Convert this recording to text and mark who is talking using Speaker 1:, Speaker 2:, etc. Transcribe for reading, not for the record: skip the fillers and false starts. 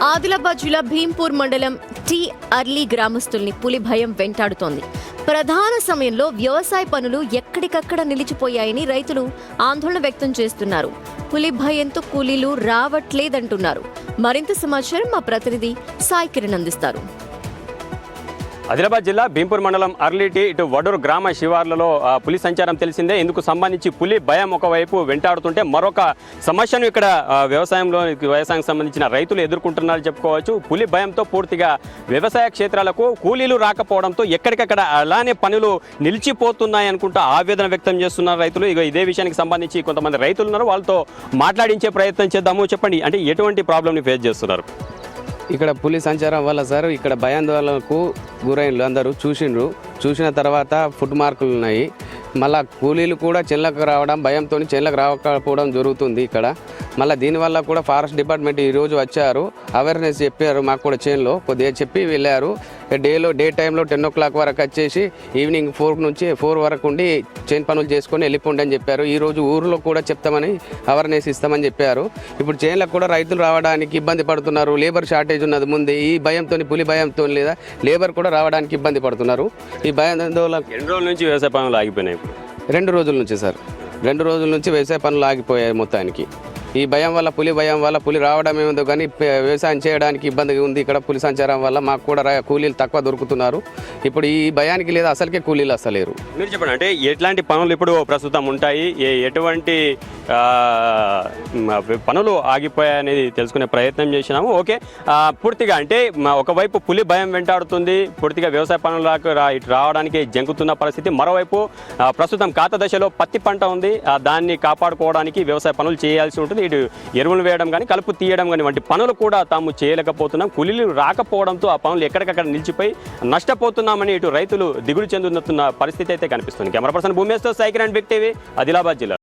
Speaker 1: ఆదిలాబాద్ జిల్లా భీంపూర్ మండలం tea early గ్రామస్తుల్ని పులి భయం వెంటాడుతోంది. ప్రధాన సమయంలో వ్యవసాయ పనులు ఎక్కడికక్కడ నిలిచిపోయాయని రైతులు ఆందోళన వ్యక్తం చేస్తున్నారు. పులి భయంతో కూలీలు రావట్లేదంటున్నారు. మరింత సమాచారం మా ప్రతినిధి సాయి కిరణ్ అందిస్తారు.
Speaker 2: ఆదిలాబాద్ జిల్లా భీంపూర్ మండలం అర్లీటి ఇటు వడూరు గ్రామ శివార్లలో పులి సంచారం తెలిసిందే. ఇందుకు సంబంధించి పులి భయం ఒకవైపు వెంటాడుతుంటే మరొక సమస్యను ఇక్కడ వ్యవసాయం సంబంధించిన రైతులు ఎదుర్కొంటున్నారని చెప్పుకోవచ్చు. పులి భయంతో పూర్తిగా వ్యవసాయ క్షేత్రాలకు కూలీలు రాకపోవడంతో ఎక్కడికక్కడ అలానే పనులు నిలిచిపోతున్నాయి అనుకుంటూ ఆవేదన వ్యక్తం చేస్తున్నారు రైతులు. ఇదే విషయానికి సంబంధించి కొంతమంది రైతులు ఉన్నారు, వాళ్ళతో మాట్లాడించే ప్రయత్నం చేద్దాము. చెప్పండి, అంటే ఎటువంటి ప్రాబ్లమ్ని ఫేస్ చేస్తున్నారు?
Speaker 3: ఇక్కడ పులి సంచారం వల్ల సార్ ఇక్కడ భయాందోళనకు గురైనలు అందరూ చూసిన తర్వాత ఫుడ్ మార్కులు ఉన్నాయి. మళ్ళీ కూలీలు కూడా చెన్లకు రావడం భయంతో చెన్లకు రాకపోవడం జరుగుతుంది ఇక్కడ. మళ్ళీ దీనివల్ల కూడా ఫారెస్ట్ డిపార్ట్మెంట్ ఈరోజు వచ్చారు, అవేర్నెస్ చెప్పారు మాకు కూడా చేన్లో కొద్దిగా చెప్పి వెళ్ళారు. డే టైంలో 10 o'clock వరకు వచ్చేసి ఈవినింగ్ 4 నుంచి 4 వరకు ఉండి చేన్ పనులు చేసుకొని వెళ్ళిపోండి అని చెప్పారు. ఈరోజు ఊరిలో కూడా చెప్తామని అవేర్నెస్ ఇస్తామని చెప్పారు. ఇప్పుడు చేన్లకు కూడా రైతులు రావడానికి ఇబ్బంది పడుతున్నారు. లేబర్ షార్టేజ్ ఉన్నది ముందే, ఈ భయంతో పులి భయంతో లేదా లేబర్ కూడా రావడానికి ఇబ్బంది పడుతున్నారు. ఈ భయాందోళన
Speaker 2: ఎన్ని రోజుల నుంచి వ్యవసాయ పనులు ఆగిపోయినాయి?
Speaker 3: 2 రోజుల నుంచి సార్, 2 రోజుల నుంచి వ్యవసాయ పనులు ఆగిపోయాయి మొత్తానికి. ఈ భయం వల్ల పులి భయం వల్ల పులి రావడం ఏముందో కానీ వ్యవసాయం చేయడానికి ఇబ్బందిగా ఉంది. ఇక్కడ పులి సంచారం వల్ల మాకు కూడా కూలీలు తక్కువ దొరుకుతున్నారు. ఇప్పుడు ఈ భయానికి లేదా అసలుకే కూలీలు అసలేరు.
Speaker 2: మీరు చెప్పండి, అంటే ఎట్లాంటి పనులు ఇప్పుడు ప్రస్తుతం ఉంటాయి, ఎటువంటి పనులు ఆగిపోయాయనేది తెలుసుకునే ప్రయత్నం చేసినాము. ఓకే, పూర్తిగా అంటే ఒకవైపు పులి భయం వెంటాడుతుంది, పూర్తిగా వ్యవసాయ పనులకు ఇటు రావడానికి జంకుతున్న పరిస్థితి. మరోవైపు ప్రస్తుతం ఖాత దశలో పత్తి పంట ఉంది, దాన్ని కాపాడుకోవడానికి వ్యవసాయ పనులు చేయాల్సి ఉంటుంది. ఇటు ఎరువులు వేయడం కానీ కలుపు తీయడం కానీ వంటి పనులు కూడా తాము చేయలేకపోతున్నాం. కూలీలు రాకపోవడంతో ఆ పనులు ఎక్కడికక్కడ నిలిచిపోయి నష్టపోతున్నామని ఇటు రైతులు దిగులు చెందుతున్న పరిస్థితి అయితే కనిపిస్తుంది. కెమెరా పర్సన్ భూమేశ్తో సాయి కిరణ్, బిగ్ టీవీ, ఆదిలాబాద్ జిల్లా.